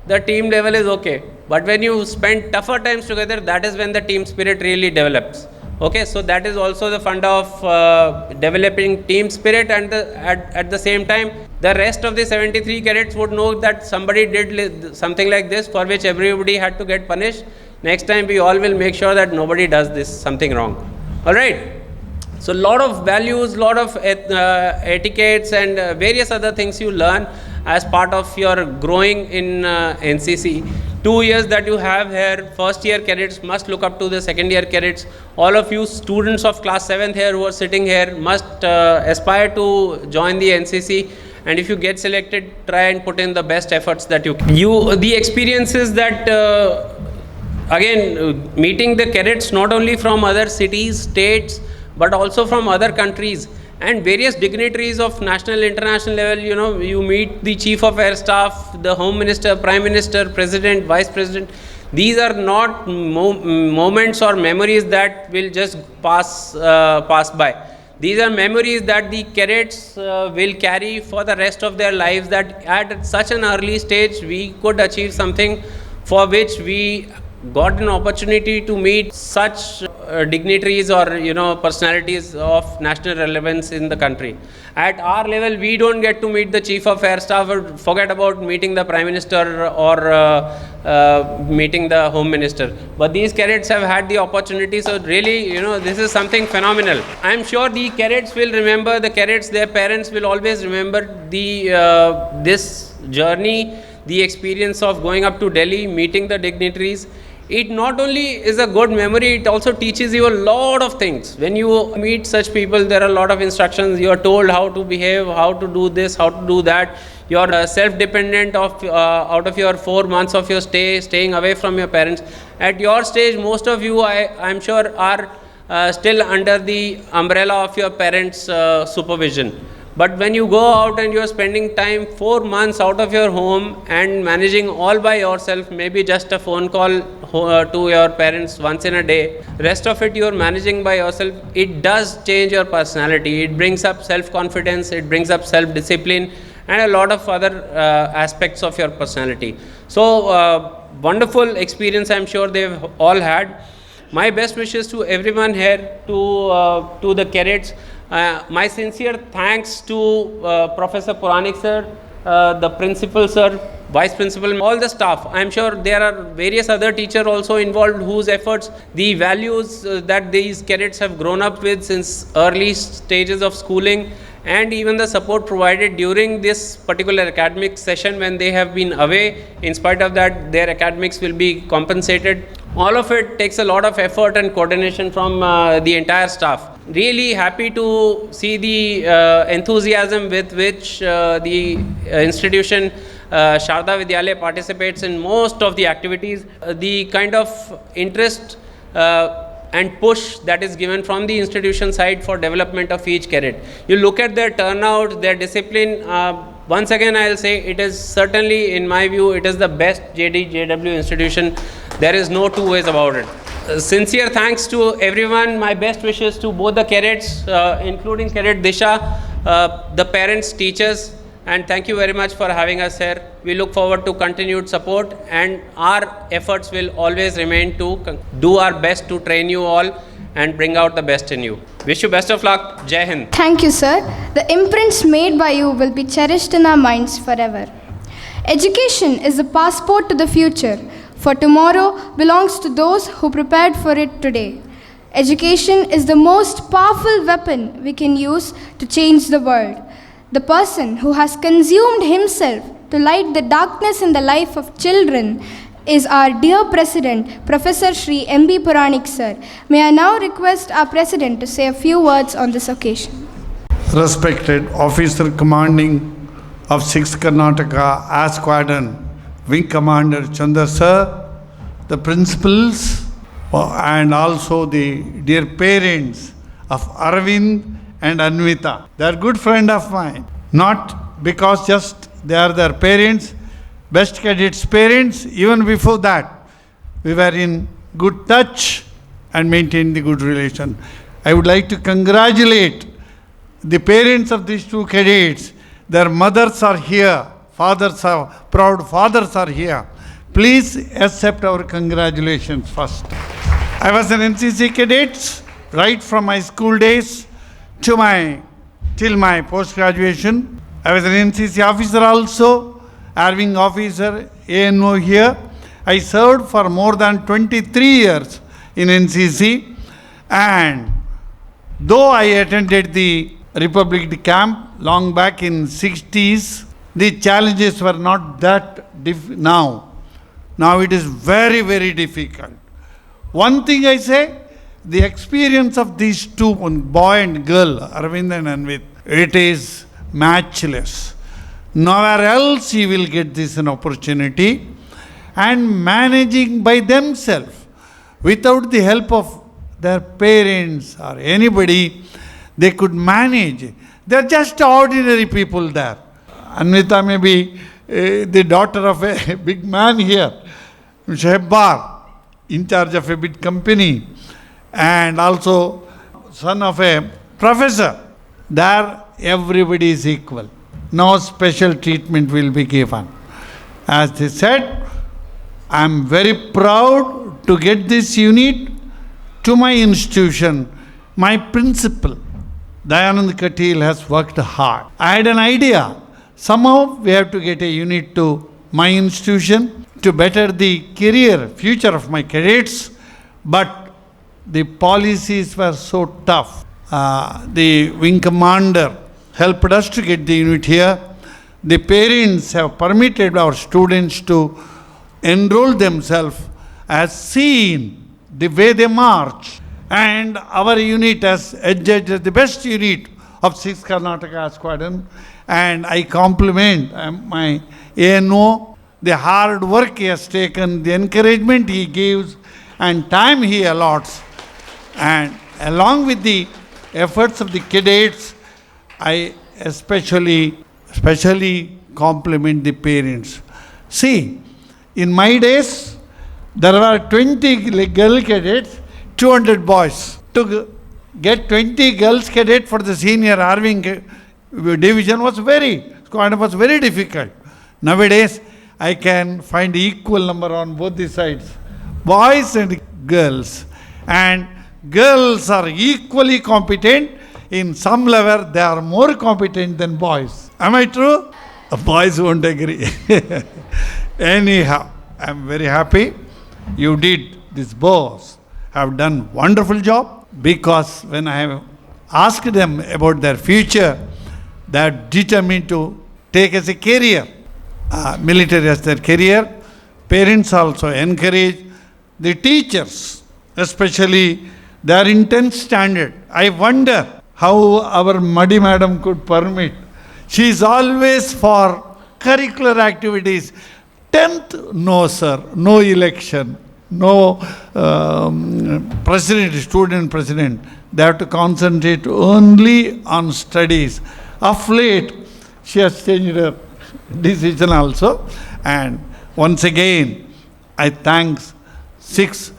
the team level is okay. But when you spend tougher times together, that is when the team spirit really develops. Okay, so that is also the funda of developing team spirit, and at the same time, the rest of the 73 cadets would know that somebody did something like this for which everybody had to get punished. Next time we all will make sure that nobody does this something wrong. Alright. So a lot of values, lot of etiquettes and various other things you learn as part of your growing in NCC. 2 years that you have here, first year cadets must look up to the second year cadets. All of you students of class 7th here who are sitting here must aspire to join the NCC. And if you get selected, try and put in the best efforts that you can. The experiences that, meeting the cadets not only from other cities, states, but also from other countries and various dignitaries of national, international level. You meet the Chief of Air Staff, the Home Minister, Prime Minister, President, Vice President. These are not moments or memories that will just pass by. These are memories that the cadets will carry for the rest of their lives, that at such an early stage we could achieve something for which we got an opportunity to meet such dignitaries or personalities of national relevance in the country. At our level, we don't get to meet the Chief of Air Staff, or forget about meeting the Prime Minister or meeting the Home Minister. But these cadets have had the opportunity, so really, this is something phenomenal. I'm sure the cadets will remember, the cadets, their parents will always remember this journey, the experience of going up to Delhi, meeting the dignitaries. It not only is a good memory, it also teaches you a lot of things. When you meet such people, there are a lot of instructions. You are told how to behave, how to do this, how to do that. You are self-dependent out of your 4 months of your staying away from your parents. At your stage, most of you, I'm sure, are still under the umbrella of your parents' supervision. But when you go out and you are spending time 4 months out of your home and managing all by yourself, maybe just a phone call to your parents once in a day, rest of it you are managing by yourself, it does change your personality. It brings up self-confidence, it brings up self-discipline and a lot of other aspects of your personality. So wonderful experience I'm sure they've all had. My best wishes to everyone here, to the cadets. My sincere thanks to Professor Puranik sir, the principal sir, vice principal, all the staff. I am sure there are various other teachers also involved whose efforts, the values that these cadets have grown up with since early stages of schooling, and even the support provided during this particular academic session when they have been away. In spite of that, their academics will be compensated. All of it takes a lot of effort and coordination from the entire staff. Really happy to see the enthusiasm with which the institution Sharada Vidyalaya participates in most of the activities. The kind of interest and push that is given from the institution side for development of each cadet. You look at their turnout, their discipline. Once again, I'll say it is certainly, in my view, it is the best JW institution. There is no two ways about it. Sincere thanks to everyone. My best wishes to both the cadets, including Cadet Disha, the parents, teachers, and thank you very much for having us here. We look forward to continued support, and our efforts will always remain to do our best to train you all and bring out the best in you. Wish you best of luck. Jai Hind. Thank you, sir. The imprints made by you will be cherished in our minds forever. Education is the passport to the future, for tomorrow belongs to those who prepared for it today. Education is the most powerful weapon we can use to change the world. The person who has consumed himself to light the darkness in the life of children is our dear President, Professor Shri M.B. Puranik sir. May I now request our President to say a few words on this occasion. Respected Officer Commanding of 6th Karnataka Air Squadron, Wing Commander Chandra sir, the principals, and also the dear parents of Arvind and Anvita. They are good friend of mine, not because just they are their parents, best cadets' parents. Even before that, we were in good touch and maintained the good relation. I would like to congratulate the parents of these two cadets. Their mothers are here, fathers are, proud fathers are here. Please accept our congratulations first. I was an NCC cadet right from my school days till my post-graduation. I was an NCC officer also, Wing officer, ANO here. I served for more than 23 years in NCC, and though I attended the Republic Day camp long back in 60s, the challenges were not that now. Now it is very, very difficult. One thing I say, the experience of these two, one boy and girl, Arvind and Anvit, it is matchless. Nowhere else you will get this an opportunity. And managing by themselves, without the help of their parents or anybody, they could manage. They are just ordinary people there. Anvita may be the daughter of a big man here, Mr. Hebbar, in charge of a big company, and also son of a professor. There everybody is equal. No special treatment will be given. As they said, I am very proud to get this unit to my institution. My principal, Dayanand Katil, has worked hard. I had an idea. Somehow we have to get a unit to my institution to better the career, future of my cadets. But the policies were so tough. The wing commander helped us to get the unit here. The parents have permitted our students to enroll themselves, as seen the way they march. And our unit has adjudged as the best unit of 6th Karnataka Squadron. And I compliment my ANO, the hard work he has taken, the encouragement he gives, and time he allots. And along with the efforts of the cadets, I especially compliment the parents. See, in my days, there were 20 girl cadets, 200 boys. To get 20 girls cadets for the senior army division was very difficult. Nowadays, I can find equal number on both the sides, boys and girls. And girls are equally competent. In some level, they are more competent than boys. Am I true? Boys won't agree. Anyhow, I am very happy you did. These boys have done wonderful job, because when I have asked them about their future, they are determined to take as a career, military as their career. Parents also encourage. The teachers, especially, their intense standard. I wonder how our Muddy Madam could permit. She is always for curricular activities. 10th, no sir, no election, no president, student president. They have to concentrate only on studies. Of late, she has changed her decision also. And once again, I thank 6th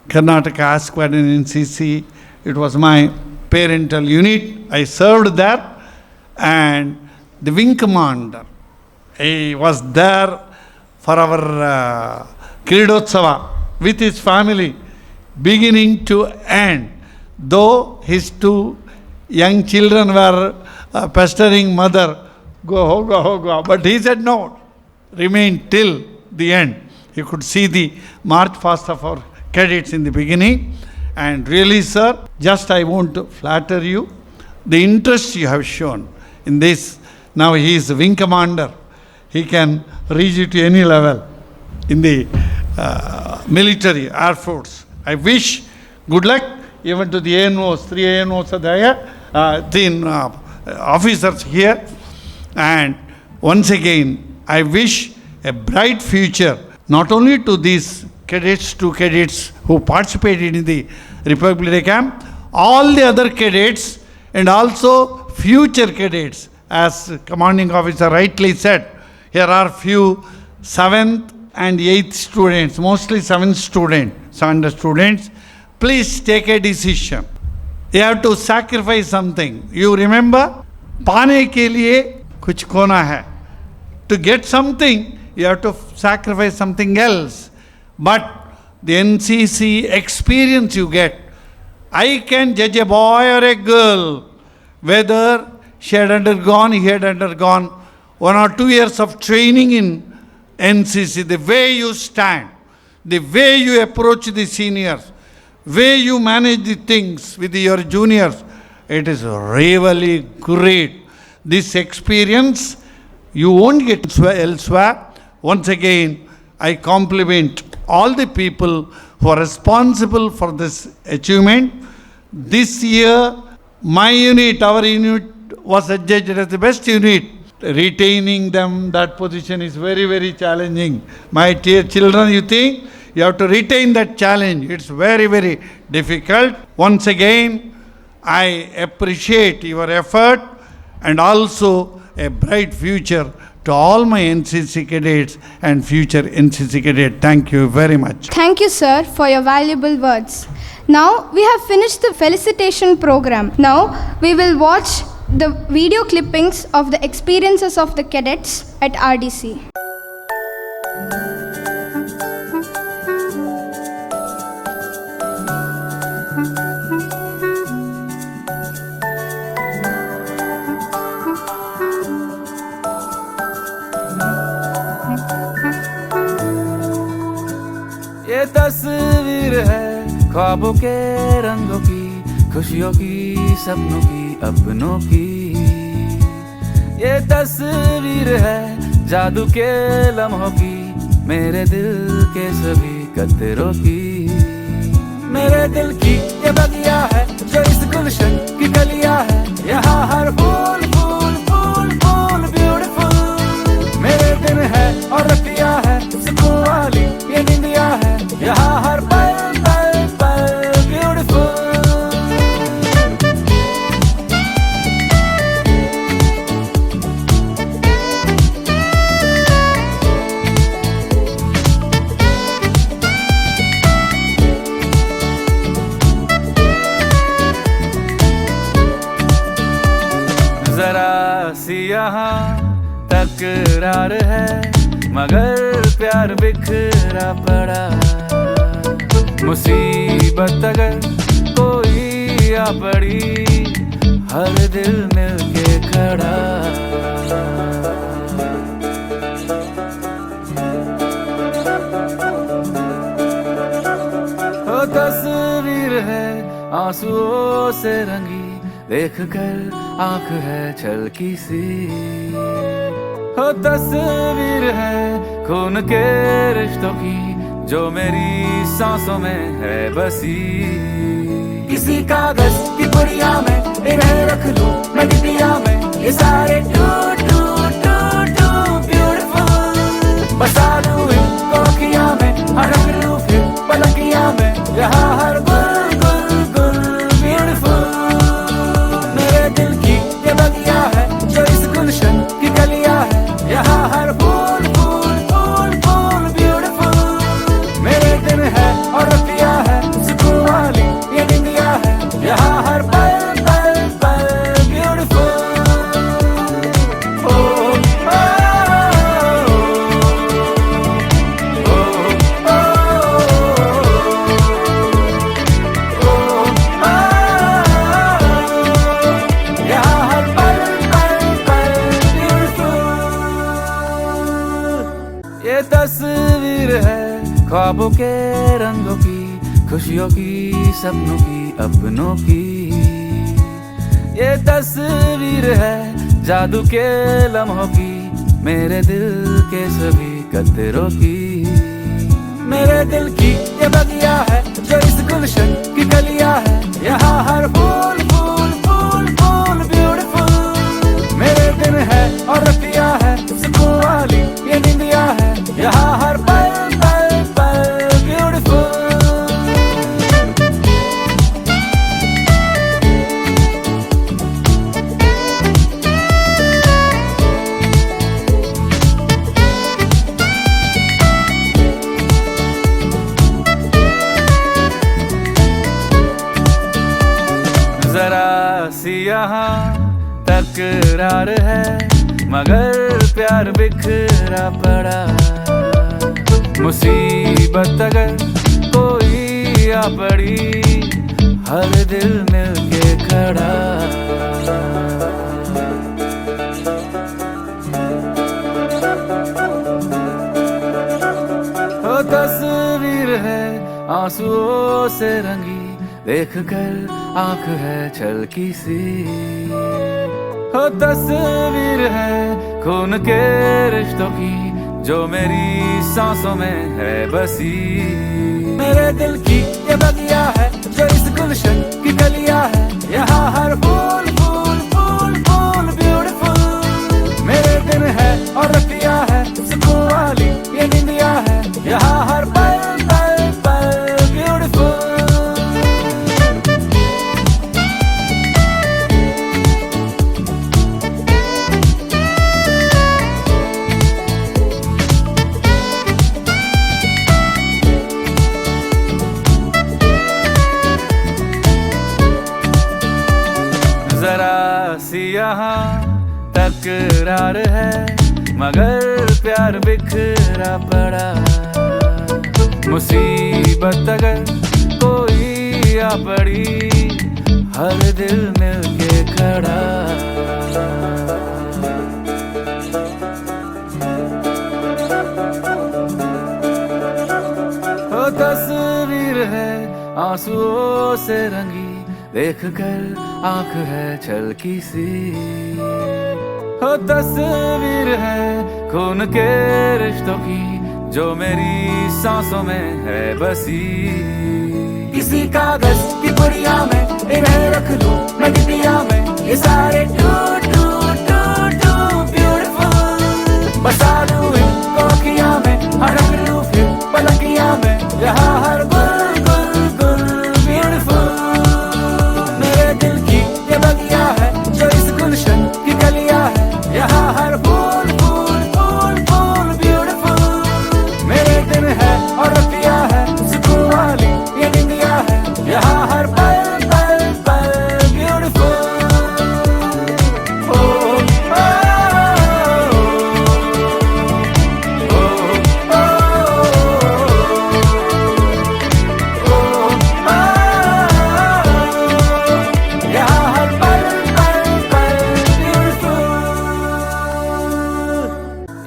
Karnataka Squadron NCC. It was my parental unit. I served there. And the wing commander, he was there for our Kridotsava with his family, beginning to end. Though his two young children were pestering mother, go. But he said no, remain till the end. You could see the march past of our cadets in the beginning. And really, sir, just I want to flatter you. The interest you have shown in this, now he is the wing commander. He can reach you to any level in the military, Air Force. I wish good luck even to the ANOs, 3 ANOs are there, 3 officers here. And once again, I wish a bright future, not only to these cadets, 2 cadets who participated in the Republic Day camp, all the other cadets, and also future cadets. As commanding officer rightly said, here are few 7th and 8th students, mostly 7th students. Please take a decision. You have to sacrifice something. You remember, पाने के लिए कुछ खोना है. To get something, you have to sacrifice something else. But the NCC experience you get, I can judge a boy or a girl whether he had undergone 1 or 2 years of training in NCC. The way you stand, the way you approach the seniors, way you manage the things with your juniors, it is really great. This experience you won't get elsewhere. Once again, I compliment all the people who are responsible for this achievement. This year, my unit, our unit, was adjudged as the best unit. Retaining them, that position is very, very challenging. My dear children, you think you have to retain that challenge. It's very, very difficult. Once again, I appreciate your effort and also a bright future to all my NCC cadets and future NCC cadets. Thank you very much. Thank you, sir, for your valuable words. Now we have finished the felicitation program. Now we will watch the video clippings of the experiences of the cadets at RDC. ये तस्वीर है ख्वाबों के रंगों की, खुशियों की, सपनों की, अपनों की। ये तस्वीर है जादू के लम्हों की, मेरे दिल के सभी कतरों की। मेरे दिल की ये बगिया है जो इस गुलशन की कलियां है, यहाँ हर फूल फूल फूल फूल ब्यूटीफुल। मेरे दिन है और रतिया है, सुकून वाली ये निंदिया है, यहाँ हर पल पल पल ब्यूटीफुल। जरा सी यहाँ तकरार है, मगर प्यार बिखरा पड़ा। मुसीबत अगर कोई आ पड़ी, हर दिल मिलके खड़ा। ओ तस्वीर है आंसुओं से रंगी, देख कर आंख है छलकी सी। हो तस्वीर है खून के रिश्तों की, जो मेरी सांसों में है बसी। किसी कागज की पुड़िया में इन्हें रख लूं मैं डिबिया में, ये सारे टू टू टू टू ब्यूटीफुल। बसा लूं इनको अखियां में, रख लूं फिर पलकियां में, यहाँ हर गुल गुल गुल ब्यूटीफुल। मेरे दिल की ये बगिया है जो इस गुलशन की कलियां है, यहाँ हर फूल फूल फूल फूल ब्यूटीफुल। मेरे दिन है और रतिया है, सुकून वाली ये निंदिया है, यहाँ हर पल पल पल ब्यूटीफुल। ये तस्वीर है ख्वाबों के रंगों की, खुशियों की, सपनों की, अपनों की। ये तस्वीर है जादू के लम्हों की, मेरे दिल के सभी कतरों की। मेरे दिल की ये बगिया है जो इस गुलशन की कलियां है, यहाँ हर फूल फूल फूल फूल ब्यूटीफुल। मेरे दिन है और रतिया है, सुकून वाली ये निंदिया है, यहाँ हर पल पल पल ब्यूटीफुल। जरा सी यहाँ तकरार है, मगर प्यार बिखरा पड़ा। मुसीबत अगर कोई आ पड़ी, हर दिल मिलके खड़ा। ओ तस्वीर है आंसुओं से रंगी, देख कर आंख है छलकी सी। हो तस्वीर है खून के रिश्तों की, जो मेरी सांसों में है बसी। मेरे दिल की ये बगिया है जो इस गुलशन की कलिया है, यहाँ हर फूल फूल फूल फूल ब्यूटीफुल। मेरे दिन है और रतिया है, सुकून वाली ये निंदिया है, यहाँ हर पल पल पल ब्यूटीफुल। जरा सी यहाँ तकरार है, मगर प्यार बिखरा पड़ा। मुसीबत अगर कोई आ पड़ी, हर दिल मिलके खड़ा। ओ तस्वीर है आंसुओं से रंगी, देख कर आंख है छलकी सी। हो तस्वीर है खून के रिश्तों की, जो मेरी सांसों में है बसी। किसी कागज की पुड़िया में इन्हें रख लूं मैं डिबिया में, ये सारे टू टू टू टू ब्यूटीफुल। बसा लूं इनको अखियां में, अड़क लूं फिर पलकिया में, यहाँ हर गुल गुल गुल ब्यूटीफुल। मेरे दिल की ये बगिया है जो इस गुलशन की कलिया है, यहाँ हर फूल फूल फूल फूल ब्यूटीफुल। मेरे दिन है और रतिया है, सुकून वाली ये निंदिया है, यहाँ हर पल पल पल ब्यूटीफुल।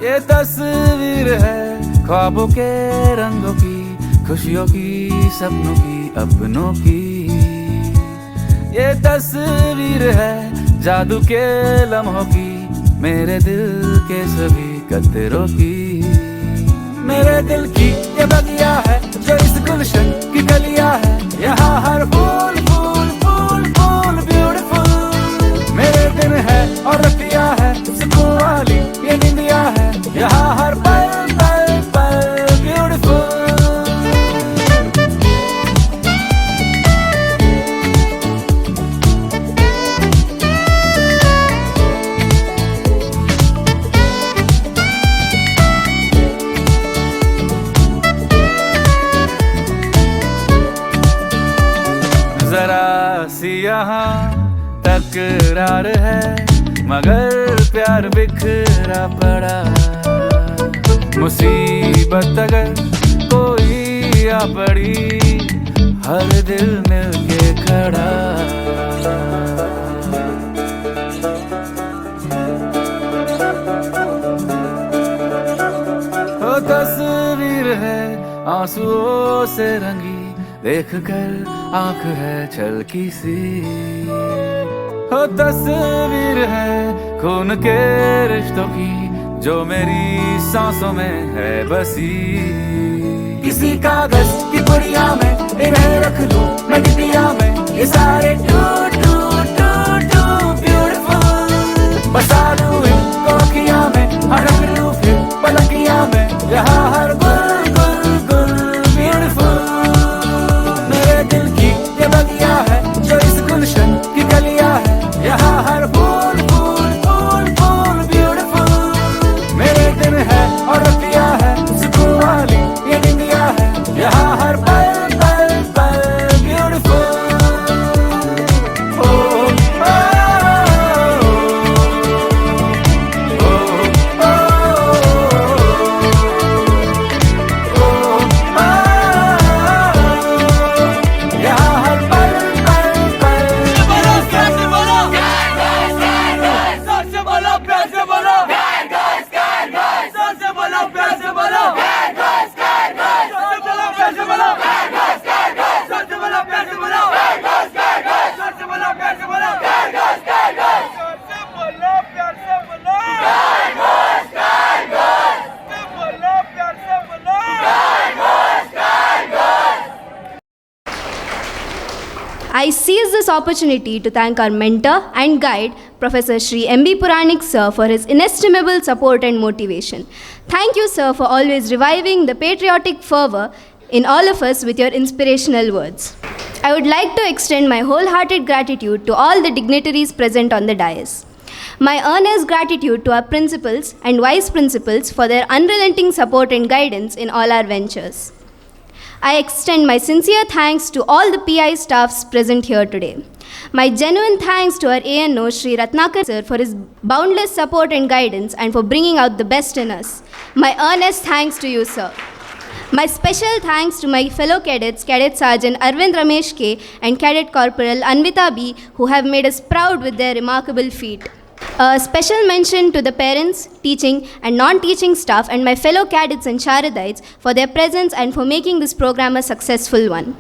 ये तस्वीर है ख्वाबों के रंगों की, खुशियों की सपनों की अपनों की। ये तस्वीर है जादू के लम्हों की, मेरे दिल के सभी कतरों की। मेरे दिल की ये बगिया है जो इस गुलशन की कलिया है, यहाँ हर फूल फूल फूल फूल ब्यूटीफुल। मेरे दिन है और रतिया है, सुकून वाली ये निंदिया है, यहाँ हर पल पल पल ब्यूटीफुल। जरा सी यहाँ तकरार है, मगर प्यार बिखरा पड़ा। मुसीबत अगर कोई आ पड़ी, हर दिल मिलके खड़ा। ओ तस्वीर है आंसुओं से रंगी, देख कर आंख है छलकी सी। हो तस्वीर है खून के रिश्तों की, जो मेरी सांसों में है बसी। किसी कागज की पुड़िया में इन्हें रख लूं मैं डिबिया में, ये सारे टू टू टू टू ब्यूटीफुल। बसा लूं इनको अखियां में, अड़क लूं फिर पलकिया में, यहाँ हर गुल गुल गुल ब्यूटीफुल। मेरे दिल की ये बगिया है जो इस गुलशन की कलिया है, यहाँ हर फूल फूल फूल फूल ब्यूटीफुल। मेरे दिन है और रतिया है, सुकून वाली ये निंदिया है, यहाँ हर पल पल पल beautiful. opportunity to thank our mentor and guide, Professor Shri M.B. Puranik sir, for his inestimable support and motivation. Thank you, sir, for always reviving the patriotic fervor in all of us with your inspirational words. I would like to extend my wholehearted gratitude to all the dignitaries present on the dais. My earnest gratitude to our principals and vice principals for their unrelenting support and guidance in all our ventures. I extend my sincere thanks to all the PI staffs present here today. My genuine thanks to our ANO, Sri Ratnakar sir, for his boundless support and guidance and for bringing out the best in us. My earnest thanks to you, sir. My special thanks to my fellow cadets, Cadet Sergeant Arvind Ramesh K. and Cadet Corporal Anvita B., who have made us proud with their remarkable feat. A special mention to the parents, teaching and non-teaching staff and my fellow cadets and Sharadites for their presence and for making this program a successful one.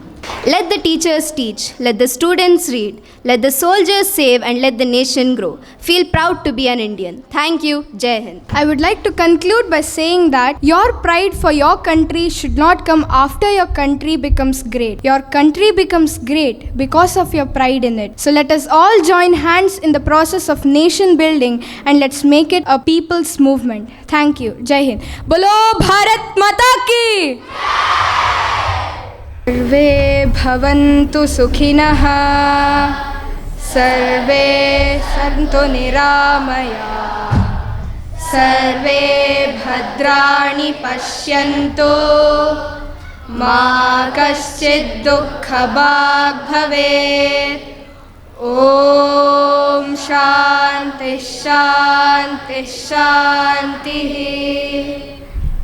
Let the teachers teach, let the students read, let the soldiers save and let the nation grow. Feel proud to be an Indian. Thank you. Jai Hind. I would like to conclude by saying that your pride for your country should not come after your country becomes great. Your country becomes great because of your pride in it. So let us all join hands in the process of nation building and let's make it a people's movement. Thank you. Jai Hind. Bolo Bharat Mata ki! सर्वे भवन्तु सुखिनः सर्वे सन्तु निरामयाः सर्वे भद्राणि पश्यन्तु मा कश्चित् दुःखभाग् भवेत् ॐ शान्तिः शान्तिः शान्तिः